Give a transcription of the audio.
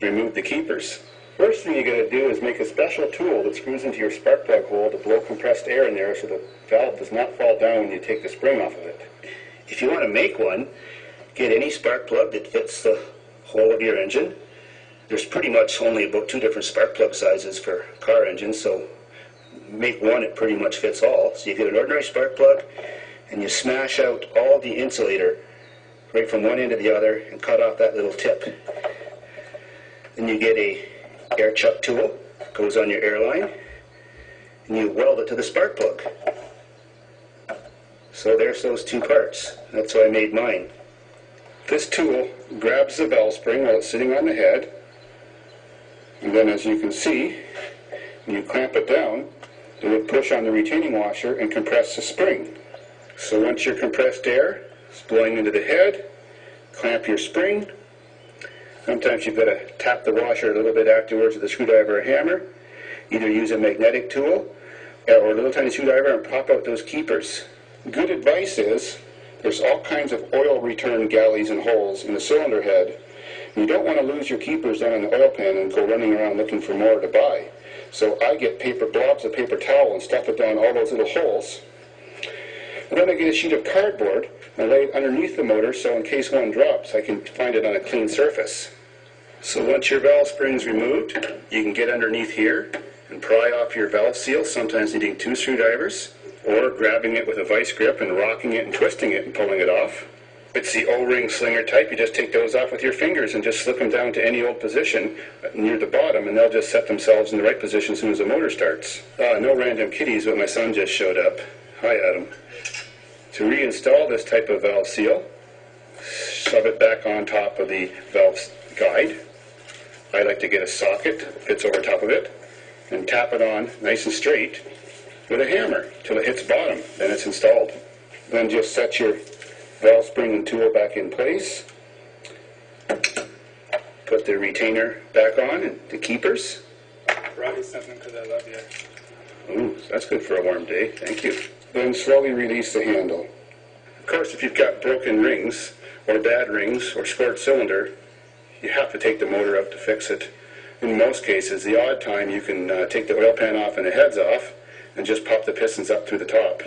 remove the keepers. First thing you got to do is make a special tool that screws into your spark plug hole to blow compressed air in there so the valve does not fall down when you take the spring off of it. If you want to make one, get any spark plug that fits the hole of your engine. There's pretty much only about 2 different spark plug sizes for car engines, so make one that pretty much fits all. So you get an ordinary spark plug and you smash out all the insulator right from one end to the other and cut off that little tip. Then you get a air chuck tool, goes on your airline, and you weld it to the spark plug. So there's those 2 parts. That's how I made mine. This tool grabs the valve spring while it's sitting on the head, and then as you can see, when you clamp it down, it would push on the retaining washer and compress the spring. So once your compressed air is blowing into the head, clamp your spring. Sometimes you've got to tap the washer a little bit afterwards with a screwdriver or hammer. Either use a magnetic tool or a little tiny screwdriver and pop out those keepers. Good advice is there's all kinds of oil return galleys and holes in the cylinder head. You don't want to lose your keepers down in the oil pan and go running around looking for more to buy. So I get blobs of paper towel and stuff it down all those little holes. And then I get a sheet of cardboard and lay it underneath the motor so in case one drops I can find it on a clean surface. So once your valve spring's removed, you can get underneath here and pry off your valve seal, sometimes needing 2 screwdrivers, or grabbing it with a vice grip and rocking it and twisting it and pulling it off. If it's the O-ring slinger type, you just take those off with your fingers and just slip them down to any old position near the bottom, and they'll just set themselves in the right position as soon as the motor starts. No random kitties, but my son just showed up. Hi, Adam. To reinstall this type of valve seal, shove it back on top of the valve guide. I like to get a socket that fits over top of it and tap it on nice and straight with a hammer till it hits bottom. Then it's installed. Then just set your valve spring and tool back in place. Put the retainer back on and the keepers. Brought you something because I love you. Ooh, that's good for a warm day. Thank you. Then slowly release the handle. Of course, if you've got broken rings or bad rings or scored cylinder, you have to take the motor out to fix it. In most cases, the odd time you can take the oil pan off and the heads off and just pop the pistons up through the top.